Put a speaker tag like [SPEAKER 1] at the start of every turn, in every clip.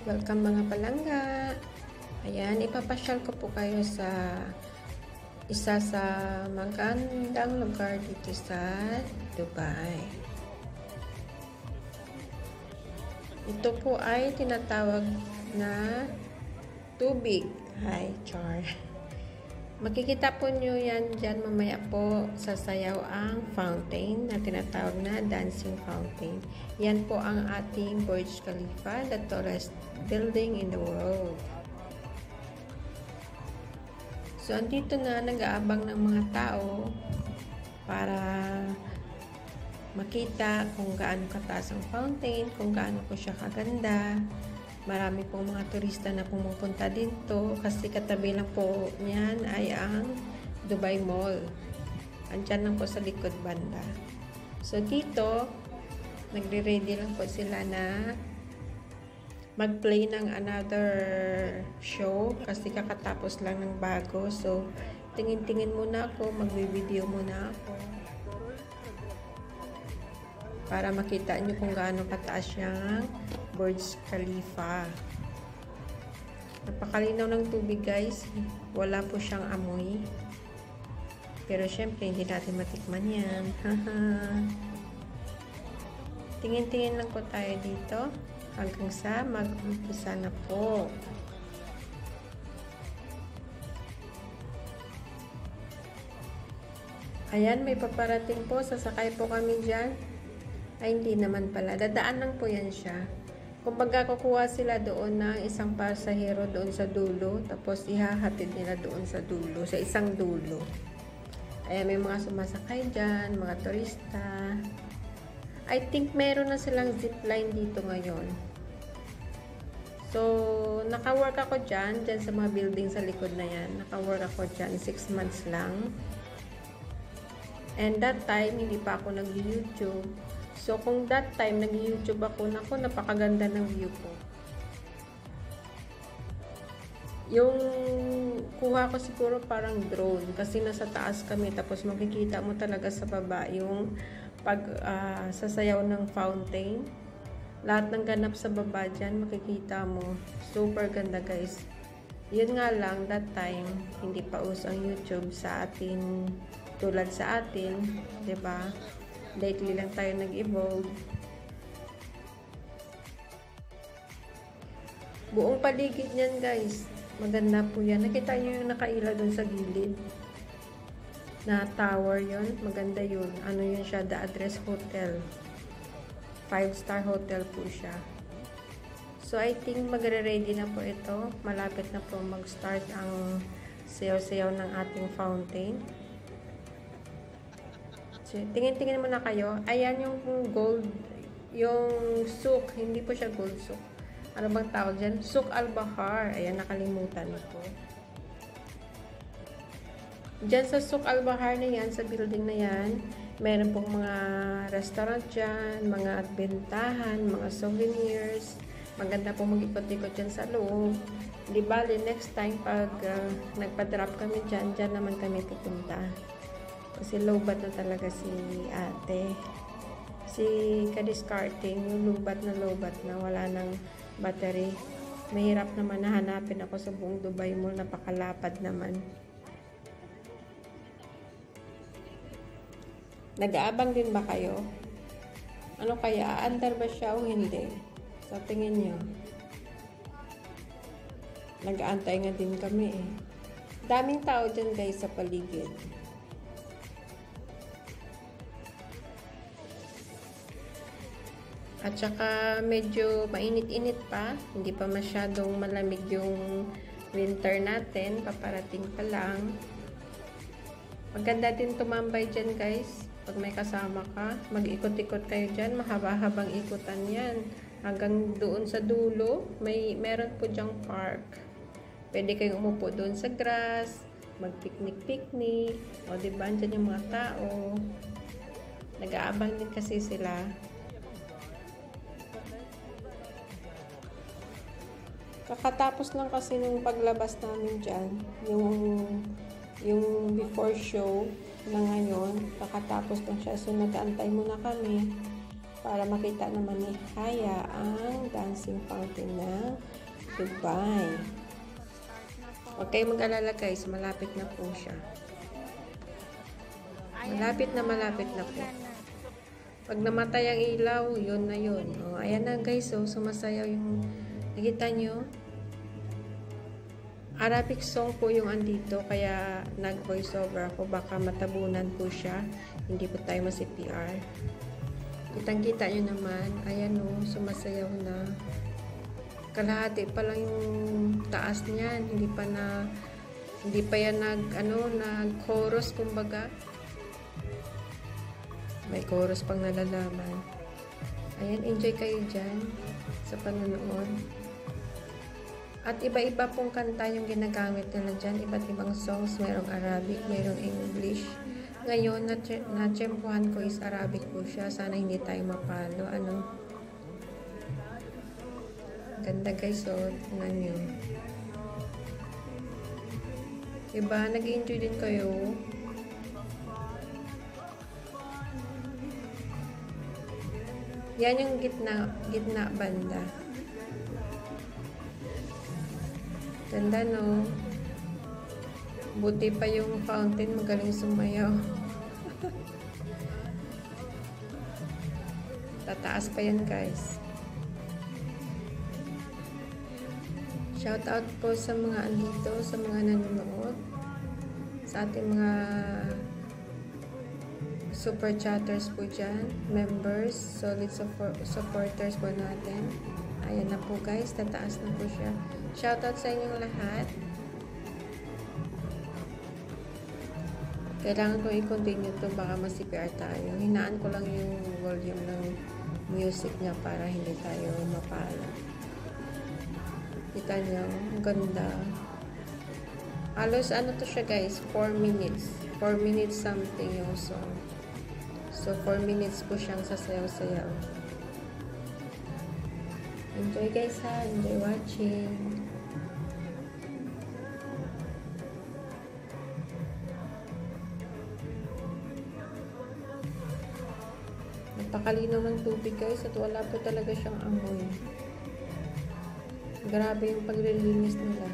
[SPEAKER 1] Welcome mga palangga. Ayan, ipapasyal ko po kayo sa isa sa magandang lugar dito sa Dubai. Ito po ay tinatawag na tubig. Hi, Char. Makikita po nyo yan dyan mamaya po sa sayaw ang fountain na tinatawag na dancing fountain. Yan po ang ating Burj Khalifa, the tallest building in the world. So, andito na nag-aabang ng mga tao para makita kung gaano kataas ang fountain, kung gaano po siya kaganda. Marami pong mga turista na pumupunta dito kasi katabi lang po niyan ay ang Dubai Mall. Andyan lang po sa likod banda. So dito, nagre-ready lang po sila na mag-play ng another show kasi kakatapos lang ng bago. So tingin-tingin muna ako, magbi-video muna ako para makita nyo kung gaano kataas yung Burj Khalifa. Napakalinaw ng tubig guys. Wala po siyang amoy. Pero syempre hindi natin matikman yan. Tingin-tingin lang po tayo dito hanggang sa mag-umpisa na po. Ayan, may paparating po. Sasakay po kami dyan. Ay, hindi naman pala. Dadaan lang po yan siya. Kumbaga, kukuha sila doon ng isang pasahero doon sa dulo. Tapos, ihahatid nila doon sa dulo. Sa isang dulo. Ayan, may mga sumasakay dyan. Mga turista. I think meron na silang zipline dito ngayon. So, naka-work ako dyan. Dyan sa mga building sa likod na yan. Naka-work ako dyan. 6 months lang. And that time, hindi pa ako nag-YouTube. So, kung that time, nag-YouTube ako, naku, napakaganda ng view ko. Yung kuha ko siguro parang drone kasi nasa taas kami tapos makikita mo talaga sa baba yung sasayaw ng fountain. Lahat ng ganap sa baba dyan, makikita mo. Super ganda guys. Yun nga lang, that time, hindi pa uso ang YouTube sa atin, tulad sa atin, 'di ba? Lately lang tayo nag-evolve. Buong paligid niyan guys, maganda po yan. Nakita nyo yung nakailaw dun sa gilid na tower yon, maganda yun. Ano yun siya? The Address Hotel. 5-star hotel po siya. So I think magre-ready na po ito. Malapit na po mag-start ang sayaw-sayaw ng ating fountain. So, tingin-tingin muna kayo. Ayan yung gold, yung souk. Hindi po siya gold souk. Ano bang tawag dyan? Souk Al-Bahar. Ayan, nakalimutan ko. Dyan sa Souk Al-Bahar na yan, sa building na yan, meron pong mga restaurant dyan, mga bentahan, mga souvenirs. Maganda po mag-ikot-ikot dyan sa loob. Di bali, next time pag nagpa-drop kami dyan, dyan naman kami pupunta. Kasi lowbat na talaga si ate. Si ka-discarding, yung lowbat na wala ng battery. Mahirap naman na hanapin ako sa buong Dubai Mall. Napakalapad naman. Nag-aabang din ba kayo? Ano kaya? Aandar ba siya o hindi? So, tingin nyo. Nag-aantay nga din kami eh. Daming tao dyan guys sa paligid. At saka medyo mainit-init pa. Hindi pa masyadong malamig yung winter natin. Paparating pa lang. Maganda din tumambay dyan guys. Pag may kasama ka, mag-ikot-ikot kayo dyan. Mahaba-habang ikutan yan. Hanggang doon sa dulo, meron po dyang park. Pwede kayong umupo doon sa grass. Mag-picnic-picnic. O diba, dyan yung mga tao. Nag-aabang din kasi sila. Kakatapos lang kasi nung paglabas namin dyan, yung before show na ngayon, kakatapos lang siya. So, nag-aantay muna kami para makita naman ni Haya ang dancing fountain ng Dubai. Huwag kayong mag-alala guys, malapit na po siya. Malapit na po. Pag namatay ang ilaw, yun na yun. O, ayan na guys, so sumasayaw yung, nakita nyo? Arabic song po yung andito, kaya nag-voiceover ako, baka matabunan po siya, hindi po tayo ma-CPR. Kitang-kita nyo naman, ayan o, sumasayaw na. Kalahati pa lang yung taas niyan, hindi pa yan nag-chorus kumbaga. May chorus pang nalalaman. Ayan, enjoy kayo dyan sa panonood. At iba-iba pong kanta yung ginagamit nila dyan. Iba't ibang songs. Mayroong Arabic, mayroong English. Ngayon, na-tsempuhan ko is Arabic po siya. Sana hindi tayo mapalo. Ganda guys, so, tingnan nyo. Diba? Nag-enjoy din kayo. Yan yung gitna banda. Ganda no? Buti pa yung fountain, magaling sumayaw. Tataas pa yan guys. Shout out po sa mga andito, sa mga nanonood, sa ating mga super chatters po dyan, members, solid supporters po natin. Ayan na po guys, tataas na po siya. Shout out sa inyong lahat. Kailangan ko i-continue to, baka ma-CPR tayo. Hinaan ko lang yung volume ng music niya para hindi tayo mapala. Kita niyo, ang ganda. Halos ano to siya guys, 4 minutes. 4 minutes something yung song. So 4 minutes po siyang sasayaw-sayaw. Enjoy guys ha, enjoy watching. Napakalinaw ng tubig guys at wala po talaga siyang amoy. Grabe yung paglilinis nila.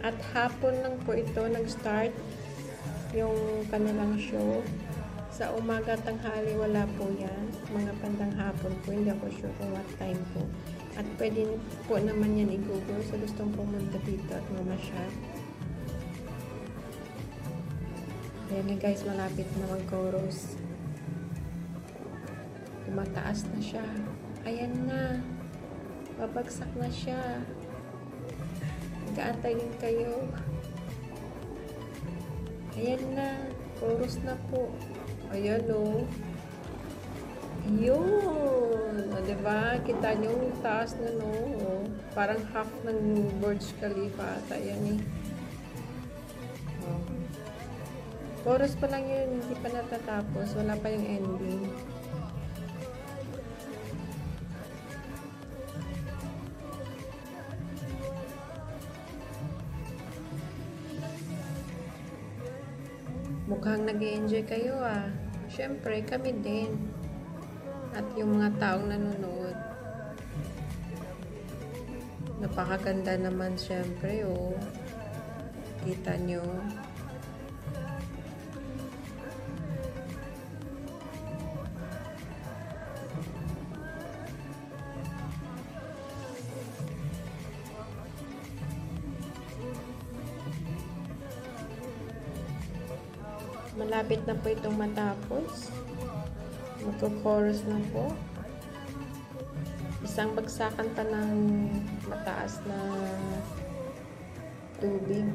[SPEAKER 1] At hapon lang po ito nag-start yung kanilang show. Sa umaga, tanghali, wala po yan. Mga bandang hapon po. Hindi ako sure kung what time po. At pwede po naman yan i-google sa gustong pumunta dito at mamasyal. Ayan na guys, malapit na mag-chorus. Tumataas na siya. Ayan na. Babagsak na siya. Nag-aantay din kayo. Ayan na. Chorus na po. Ayan o. Yun. O, diba? Kita nyo yung taas na no. O, parang half ng Burj Khalifa ata. Ayan eh. O. Chorus pa lang yun. Hindi pa natatapos. Wala pa yung ending. Mukhang nag-i-enjoy kayo ah. Siyempre, kami din. At yung mga taong nanonood. Napakaganda naman siyempre oh. Kita nyo. Malapit na po itong matapos. Magko-chorus na po. Isang bagsakan pa ng mataas na tubig.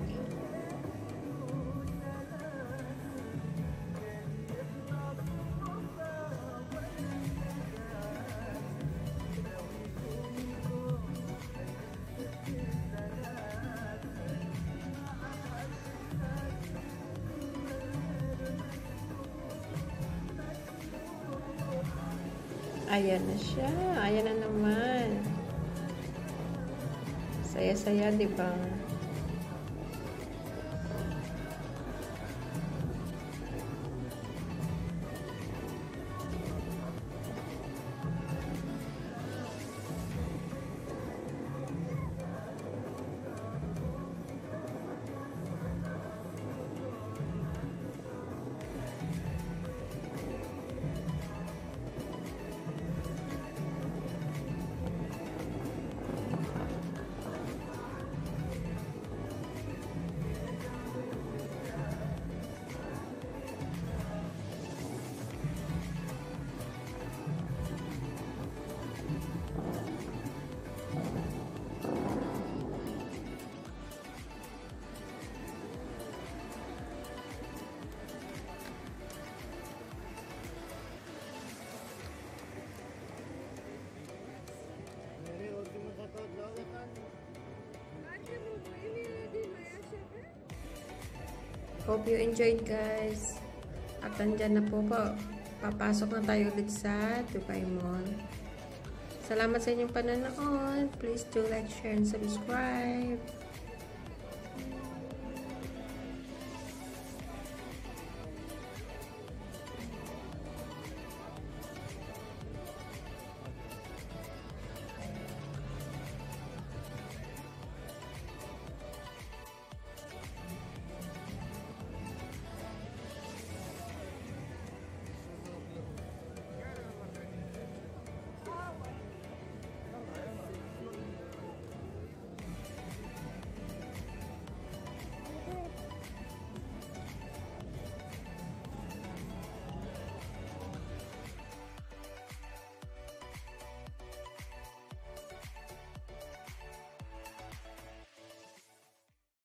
[SPEAKER 1] Ayan na siya. Ayan na naman. Saya-saya, di ba? Hope you enjoyed, guys. At nandyan na po. Papasok na tayo ulit sa Dubai Mall. Salamat sa inyong panonood. Please do like, share, and subscribe.